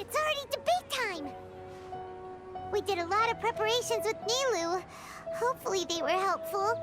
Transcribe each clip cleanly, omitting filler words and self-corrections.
it's already debate time! We did a lot of preparations with Nilu. Hopefully they were helpful.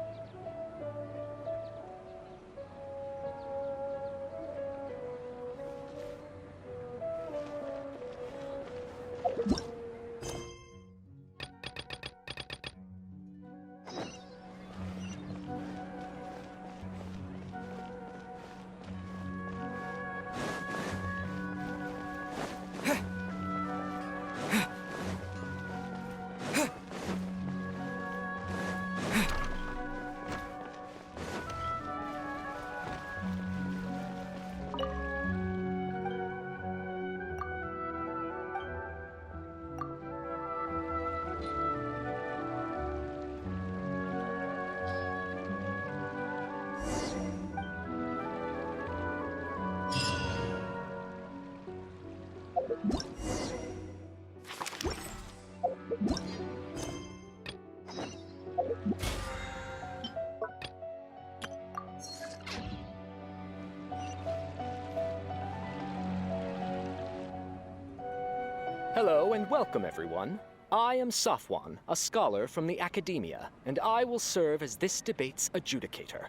Hello and welcome, everyone. I am Safwan, a scholar from the Academia, and I will serve as this debate's adjudicator.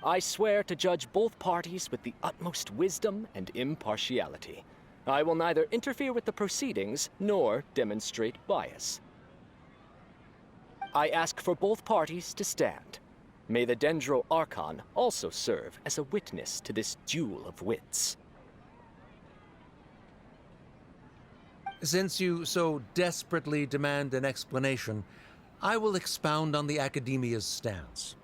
I swear to judge both parties with the utmost wisdom and impartiality. I will neither interfere with the proceedings nor demonstrate bias. I ask for both parties to stand. May the Dendro Archon also serve as a witness to this duel of wits. Since you so desperately demand an explanation, I will expound on the Academia's stance.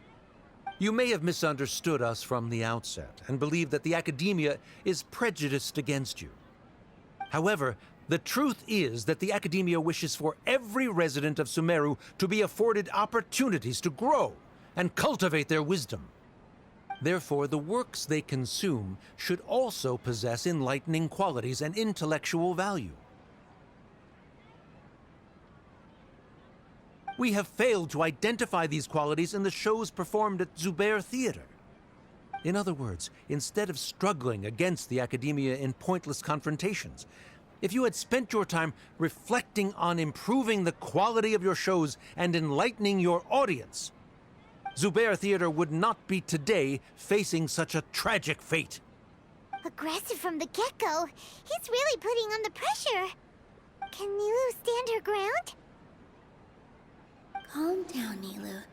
You may have misunderstood us from the outset and believe that the Academia is prejudiced against you. However, the truth is that the Academia wishes for every resident of Sumeru to be afforded opportunities to grow and cultivate their wisdom. Therefore, the works they consume should also possess enlightening qualities and intellectual value. We have failed to identify these qualities in the shows performed at Zubair Theater. In other words, instead of struggling against the Academia in pointless confrontations, if you had spent your time reflecting on improving the quality of your shows and enlightening your audience, Zubair Theater would not be today facing such a tragic fate. Aggressive from the get-go, he's really putting on the pressure. Can Nilu stand her ground? Calm down, Nilu.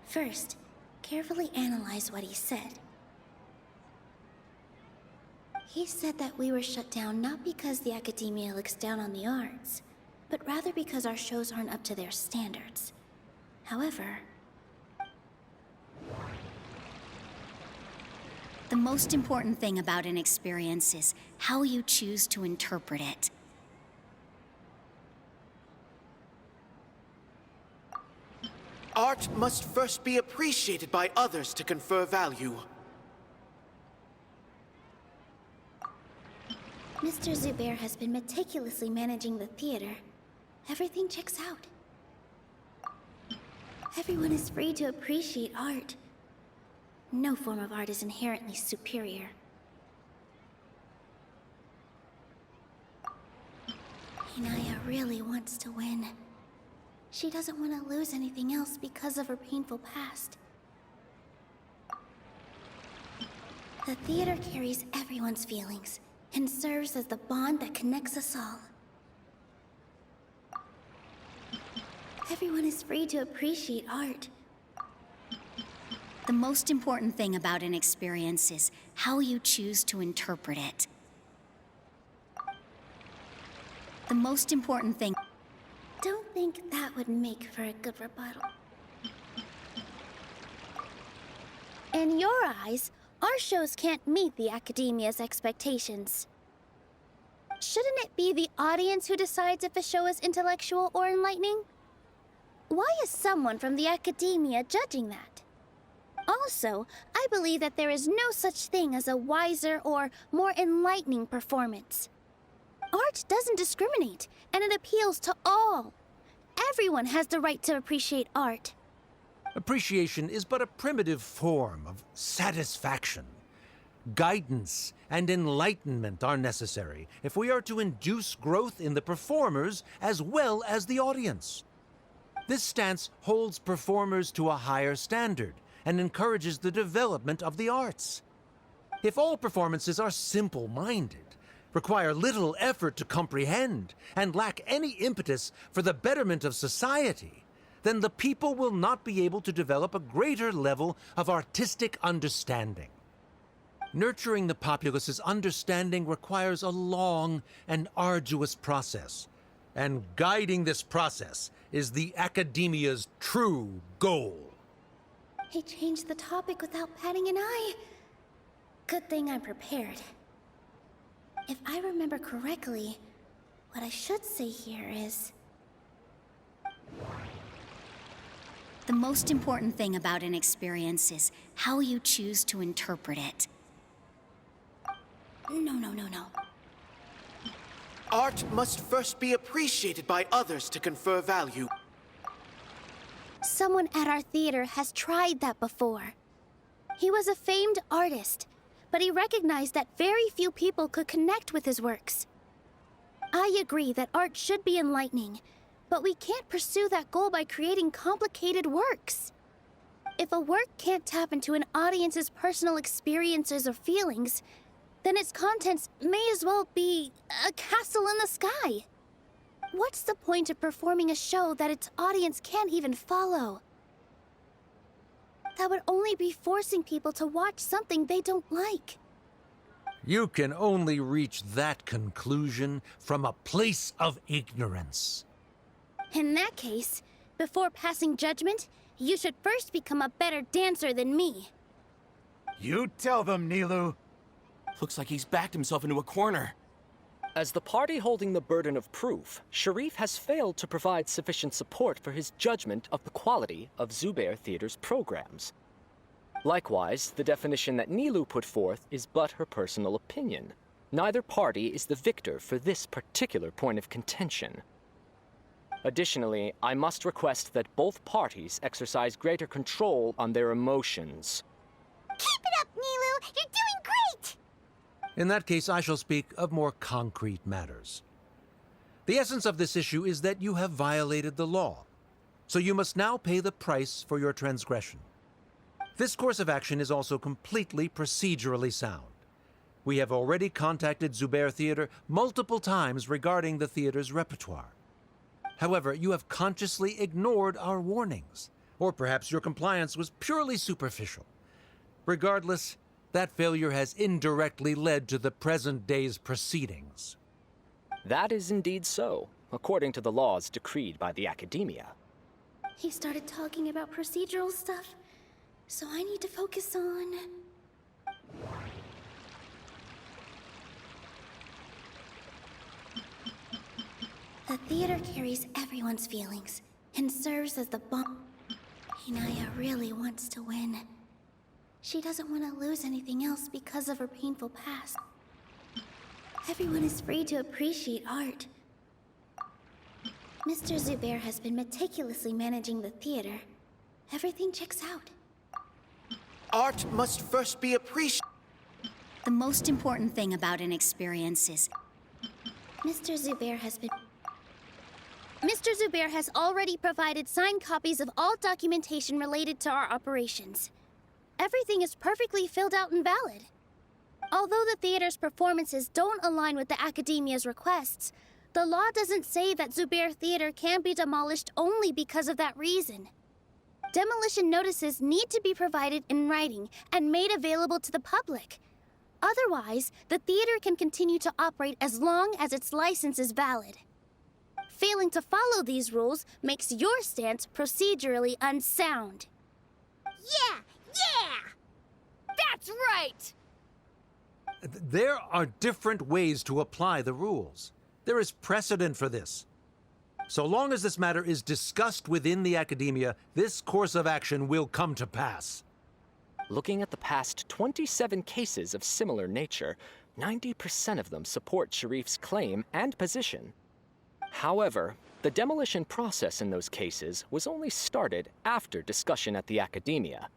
First, carefully analyze what he said. He said that we were shut down not because the Academia looks down on the arts, but rather because our shows aren't up to their standards. However, the most important thing about an experience is how you choose to interpret it. Art must first be appreciated by others to confer value. Mr. Zubair has been meticulously managing the theater. Everything checks out. Everyone is free to appreciate art. No form of art is inherently superior. Inaya really wants to win. She doesn't want to lose anything else because of her painful past. The theater carries everyone's feelings and serves as the bond that connects us all. Everyone is free to appreciate art. The most important thing about an experience is how you choose to interpret it. The most important thing... Don't think that would make for a good rebuttal. In your eyes, our shows can't meet the Academia's expectations. Shouldn't it be the audience who decides if a show is intellectual or enlightening? Why is someone from the Academia judging that? Also, I believe that there is no such thing as a wiser or more enlightening performance. Art doesn't discriminate, and it appeals to all. Everyone has the right to appreciate art. Appreciation is but a primitive form of satisfaction. Guidance and enlightenment are necessary if we are to induce growth in the performers as well as the audience. This stance holds performers to a higher standard and encourages the development of the arts. If all performances are simple-minded, require little effort to comprehend, and lack any impetus for the betterment of society, then the people will not be able to develop a greater level of artistic understanding. Nurturing the populace's understanding requires a long and arduous process, and guiding this process is the Academia's true goal. He changed the topic without batting an eye. Good thing I'm prepared. If I remember correctly, what I should say here is... The most important thing about an experience is how you choose to interpret it. No. Art must first be appreciated by others to confer value. Someone at our theater has tried that before. He was a famed artist, but he recognized that very few people could connect with his works. I agree that art should be enlightening, but we can't pursue that goal by creating complicated works. If a work can't tap into an audience's personal experiences or feelings, then its contents may as well be a castle in the sky. What's the point of performing a show that its audience can't even follow? That would only be forcing people to watch something they don't like. You can only reach that conclusion from a place of ignorance. In that case, before passing judgment, you should first become a better dancer than me. You tell them, Nilu. Looks like he's backed himself into a corner. As the party holding the burden of proof, Sharif has failed to provide sufficient support for his judgment of the quality of Zubair Theater's programs. Likewise, the definition that Nilu put forth is but her personal opinion. Neither party is the victor for this particular point of contention. Additionally, I must request that both parties exercise greater control on their emotions. Keep it up, Nilu! You're doing great! In that case, I shall speak of more concrete matters. The essence of this issue is that you have violated the law, so you must now pay the price for your transgression. This course of action is also completely procedurally sound. We have already contacted Zubair Theater multiple times regarding the theater's repertoire. However, you have consciously ignored our warnings, or perhaps your compliance was purely superficial. Regardless, that failure has indirectly led to the present day's proceedings. That is indeed so, according to the laws decreed by the Academia. He started talking about procedural stuff, so I need to focus on... The theater carries everyone's feelings and serves as the bomb. Hinaya really wants to win. She doesn't want to lose anything else because of her painful past. Everyone is free to appreciate art. Mr. Zubair has been meticulously managing the theater. Everything checks out. Art must first be appreciated. The most important thing about an experience is Mr. Zubair has already provided signed copies of all documentation related to our operations. Everything is perfectly filled out and valid. Although the theater's performances don't align with the Academia's requests, the law doesn't say that Zubair Theater can be demolished only because of that reason. Demolition notices need to be provided in writing and made available to the public. Otherwise, the theater can continue to operate as long as its license is valid. Failing to follow these rules makes your stance procedurally unsound. Yeah! That's right! There are different ways to apply the rules. There is precedent for this. So long as this matter is discussed within the Academia, this course of action will come to pass. Looking at the past 27 cases of similar nature, 90% of them support Sharif's claim and position. However, the demolition process in those cases was only started after discussion at the Academia.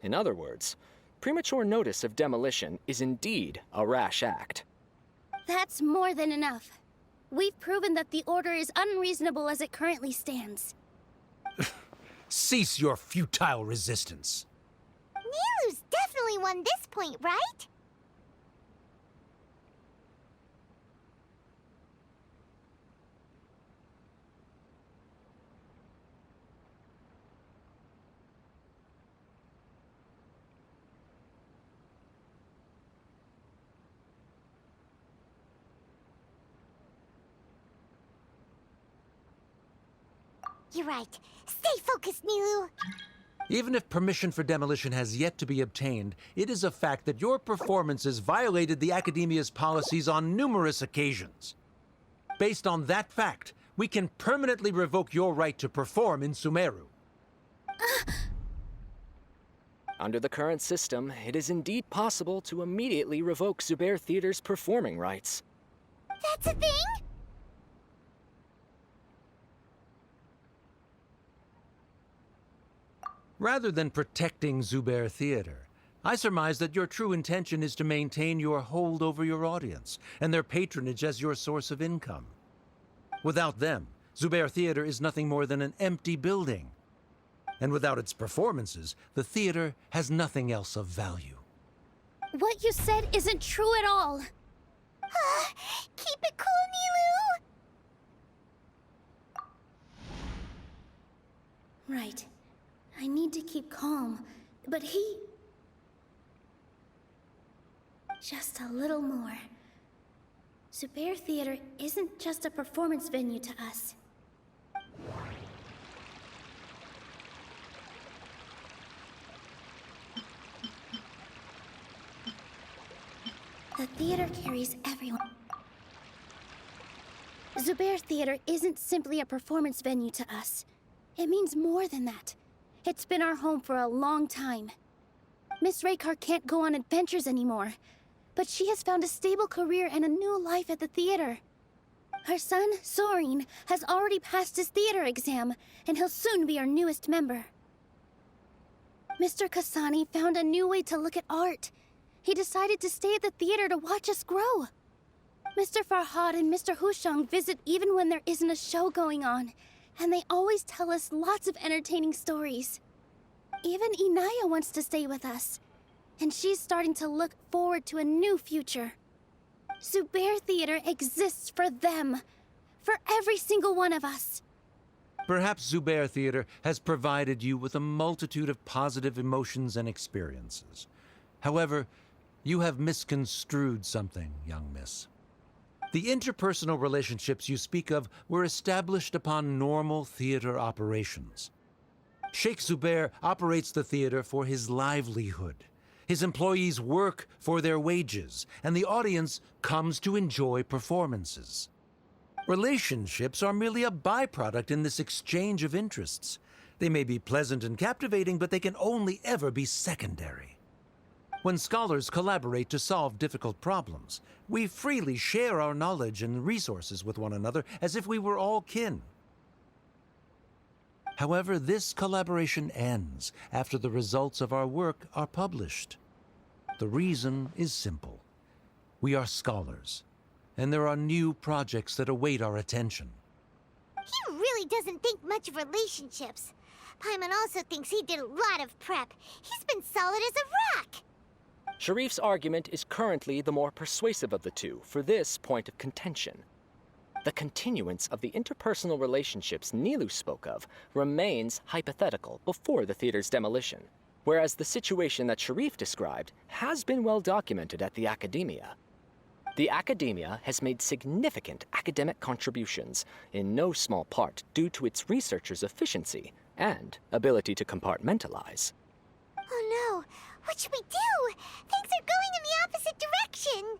In other words, Premature notice of demolition is indeed a rash act. That's more than enough. We've proven that the Order is unreasonable as it currently stands. Cease your futile resistance. Nilu's definitely won this point, right? You're right. Stay focused, Nilu. Even if permission for demolition has yet to be obtained, it is a fact that your performances violated the Academia's policies on numerous occasions. Based on that fact, we can permanently revoke your right to perform in Sumeru. Under the current system, it is indeed possible to immediately revoke Zubair Theater's performing rights. That's a thing? Rather than protecting Zubair Theater, I surmise that your true intention is to maintain your hold over your audience and their patronage as your source of income. Without them, Zubair Theater is nothing more than an empty building. And without its performances, the theater has nothing else of value. What you said isn't true at all. Keep it cool, Nilu! Right. I need to keep calm, but he... Just a little more. Zubair Theater isn't just a performance venue to us. The theater carries everyone. Zubair Theater isn't simply a performance venue to us. It means more than that. It's been our home for a long time. Miss Raykar can't go on adventures anymore, but she has found a stable career and a new life at the theater. Her son, Soren, has already passed his theater exam, and he'll soon be our newest member. Mr. Kasani found a new way to look at art. He decided to stay at the theater to watch us grow. Mr. Farhad and Mr. Hushang visit even when there isn't a show going on, and they always tell us lots of entertaining stories. Even Inaya wants to stay with us, and she's starting to look forward to a new future. Zubair Theater exists for them, for every single one of us. Perhaps Zubair Theater has provided you with a multitude of positive emotions and experiences. However, you have misconstrued something, young miss. The interpersonal relationships you speak of were established upon normal theater operations. Sheikh Zubair operates the theater for his livelihood. His employees work for their wages, and the audience comes to enjoy performances. Relationships are merely a byproduct in this exchange of interests. They may be pleasant and captivating, but they can only ever be secondary. When scholars collaborate to solve difficult problems, we freely share our knowledge and resources with one another as if we were all kin. However, this collaboration ends after the results of our work are published. The reason is simple. We are scholars, and there are new projects that await our attention. He really doesn't think much of relationships. Paimon also thinks he did a lot of prep. He's been solid as a rock. Sharif's argument is currently the more persuasive of the two for this point of contention. The continuance of the interpersonal relationships Nilu spoke of remains hypothetical before the theater's demolition, whereas the situation that Sharif described has been well documented at the Academia. The Academia has made significant academic contributions, in no small part due to its researchers' efficiency and ability to compartmentalize. Oh no, what should we do? Things are going in the opposite direction.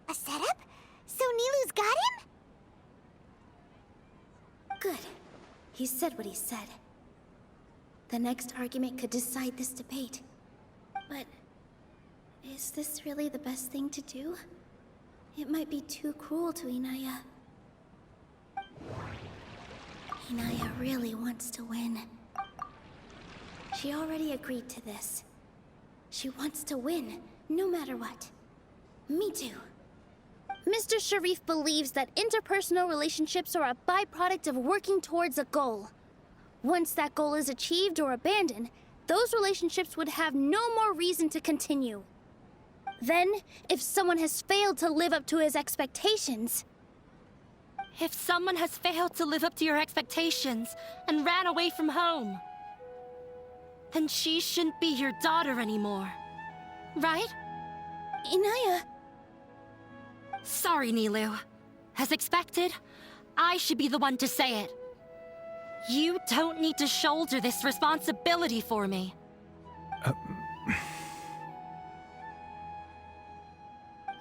A setup? So Nilu's got him? Good. He said what he said. The next argument could decide this debate. But is this really the best thing to do? It might be too cruel to Inaya. Inaya really wants to win. She already agreed to this. She wants to win, no matter what. Me too. Mr. Sharif believes that interpersonal relationships are a byproduct of working towards a goal. Once that goal is achieved or abandoned, those relationships would have no more reason to continue. Then, if someone has failed to live up to his expectations... If someone has failed to live up to your expectations and ran away from home, then she shouldn't be your daughter anymore. Right? Inaya... Sorry, Nilu. As expected, I should be the one to say it. You don't need to shoulder this responsibility for me.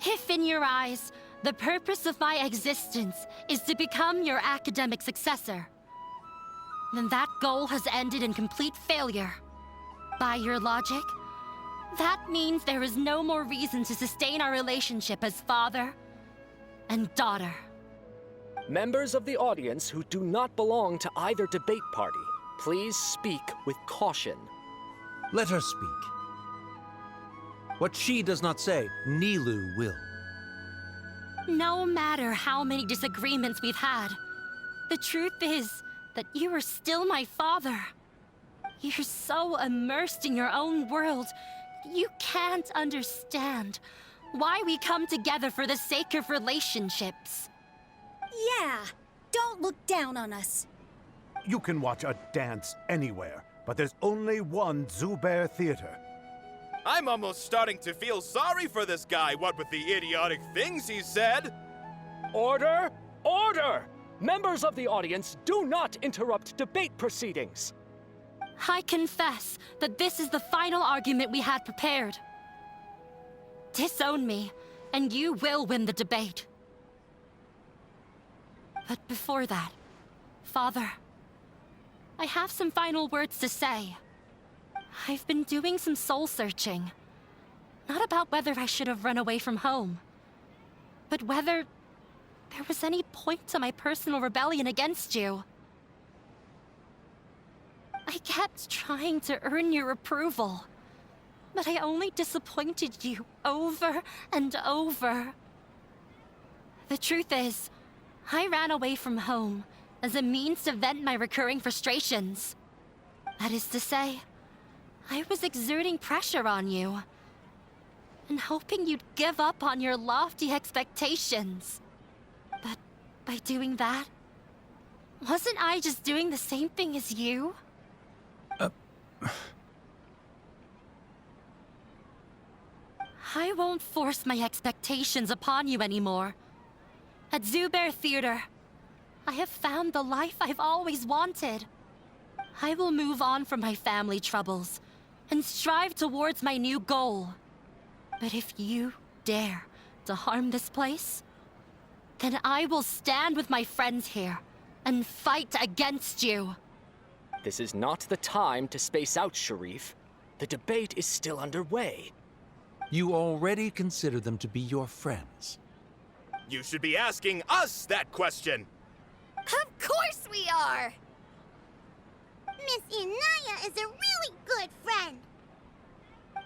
If in your eyes, the purpose of my existence is to become your academic successor, then that goal has ended in complete failure. By your logic, that means there is no more reason to sustain our relationship as father and daughter. Members of the audience who do not belong to either debate party, please speak with caution. Let her speak. What she does not say, Nilu will. No matter how many disagreements we've had, the truth is that you are still my father. You're so immersed in your own world, you can't understand why we come together for the sake of relationships. Yeah, don't look down on us. You can watch a dance anywhere, but there's only one Zubair Theater. I'm almost starting to feel sorry for this guy, what with the idiotic things he said. Order! Order! Members of the audience, do not interrupt debate proceedings. I confess that this is the final argument we had prepared. Disown me, and you will win the debate. But before that, Father, I have some final words to say. I've been doing some soul-searching. Not about whether I should have run away from home, but whether there was any point to my personal rebellion against you. I kept trying to earn your approval, but I only disappointed you over and over. The truth is, I ran away from home as a means to vent my recurring frustrations. That is to say, I was exerting pressure on you, and hoping you'd give up on your lofty expectations. But by doing that, wasn't I just doing the same thing as you? I won't force my expectations upon you anymore. At Zubair Theater, I have found the life I've always wanted. I will move on from my family troubles and strive towards my new goal. But if you dare to harm this place, then I will stand with my friends here and fight against you. This is not the time to space out, Sharif. The debate is still underway. You already consider them to be your friends. You should be asking us that question. Of course we are! Miss Inaya is a really good friend.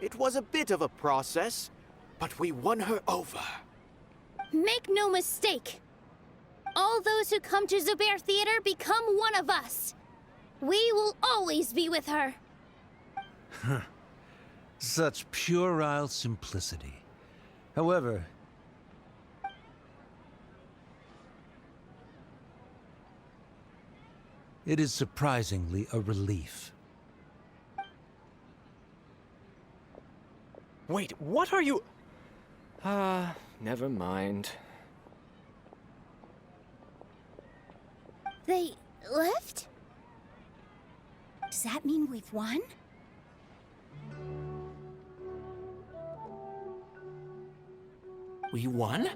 It was a bit of a process, but we won her over. Make no mistake. All those who come to Zubair Theater become one of us. We will always be with her. Such puerile simplicity. However, it is surprisingly a relief. Wait, what are you... never mind. They left? Does that mean we've won? We won?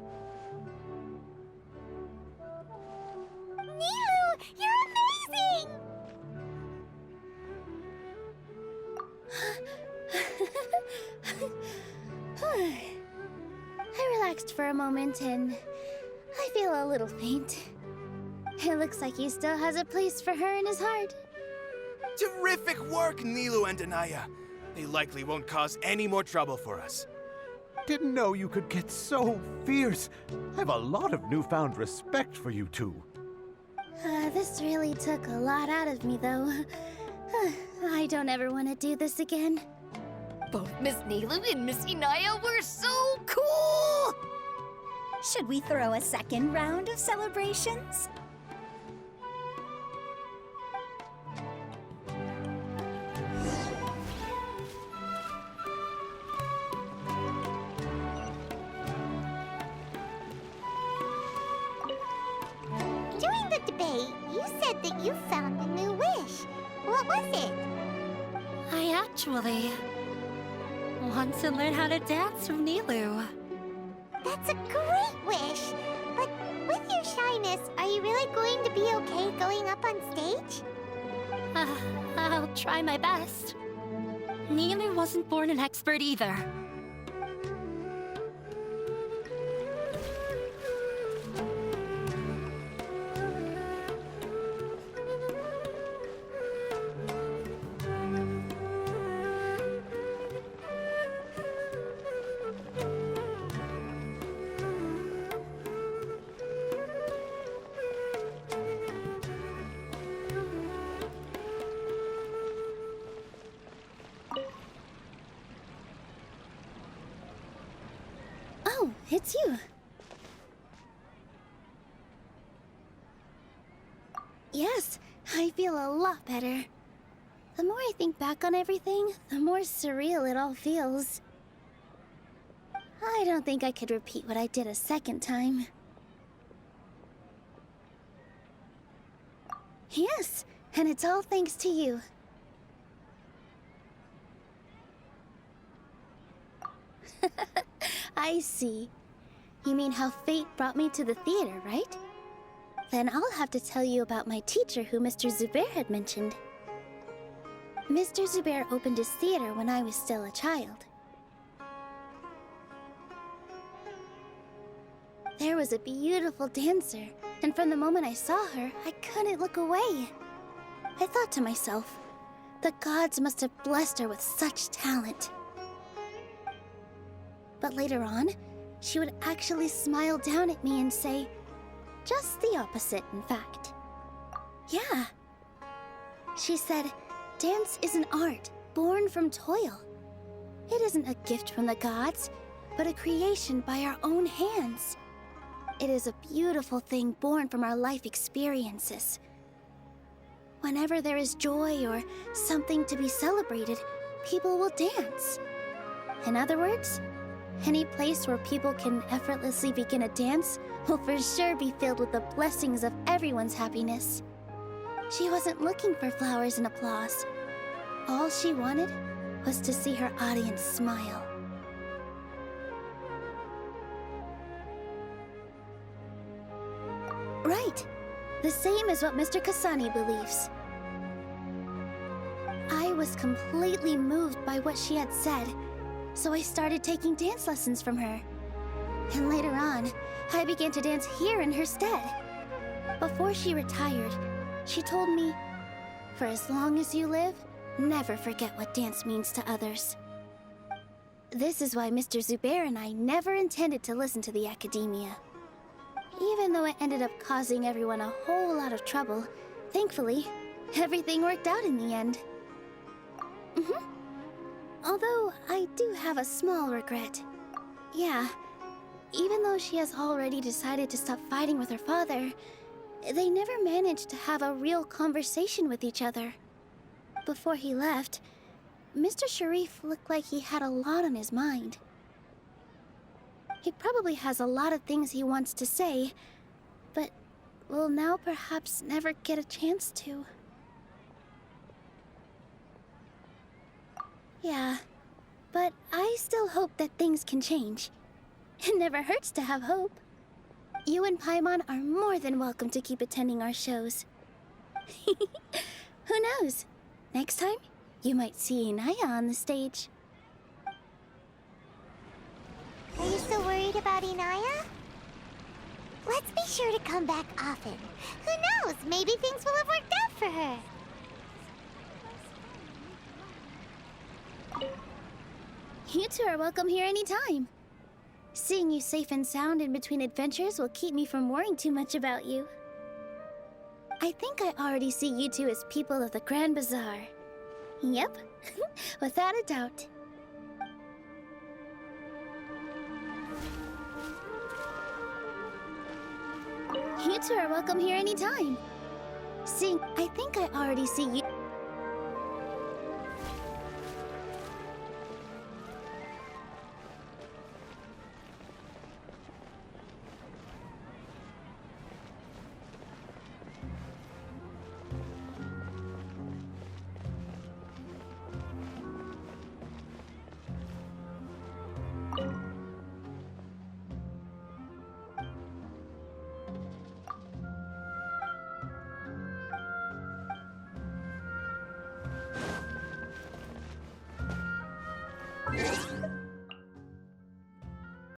Nilu, you're amazing! relaxed for a moment and I feel a little faint. It looks like he still has a place for her in his heart. Terrific work, Nilu and Anaya. They likely won't cause any more trouble for us. Didn't know you could get so fierce. I have a lot of newfound respect for you two. This really took a lot out of me, though. I don't ever want to do this again. Both Miss Nilu and Miss Inaya were so cool! Should we throw a second round of celebrations? During the debate, you said that you found a new wish. What was it? I actually want to learn how to dance from Nilu. That's a great wish. But with your shyness, are you really going to be okay going up on stage? I'll try my best. Nilu wasn't born an expert either. Oh, it's you. Yes, I feel a lot better. The more I think back on everything, the more surreal it all feels. I don't think I could repeat what I did a second time. Yes, and it's all thanks to you. I see. You mean how fate brought me to the theater, right? Then I'll have to tell you about my teacher who Mr. Zubair had mentioned. Mr. Zubair opened his theater when I was still a child. There was a beautiful dancer, and from the moment I saw her, I couldn't look away. I thought to myself, the gods must have blessed her with such talent. But later on, she would actually smile down at me and say, just the opposite, in fact. Yeah. She said, dance is an art born from toil. It isn't a gift from the gods, but a creation by our own hands. It is a beautiful thing born from our life experiences. Whenever there is joy or something to be celebrated, people will dance. In other words, any place where people can effortlessly begin a dance will for sure be filled with the blessings of everyone's happiness. She wasn't looking for flowers and applause. All she wanted was to see her audience smile. Right. The same as what Mr. Kasani believes. I was completely moved by what she had said, so I started taking dance lessons from her. And later on, I began to dance here in her stead. Before she retired, she told me, for as long as you live, never forget what dance means to others. This is why Mr. Zubair and I never intended to listen to the academia. Even though it ended up causing everyone a whole lot of trouble, thankfully, everything worked out in the end. Although, I do have a small regret. Yeah, even though she has already decided to stop fighting with her father, they never managed to have a real conversation with each other. Before he left, Mr. Sharif looked like he had a lot on his mind. He probably has a lot of things he wants to say, but will now perhaps never get a chance to. Yeah, but I still hope that things can change. It never hurts to have hope. You and Paimon are more than welcome to keep attending our shows. Who knows? Next time, you might see Inaya on the stage. Are you so worried worried about Inaya? Let's be sure to come back often. Who knows? Maybe things will have worked out for her. You two are welcome here anytime. Seeing you safe and sound in between adventures will keep me from worrying too much about you. I think I already see you two as people of the Grand Bazaar. Yep, without a doubt. You two are welcome here anytime. I think I already see you.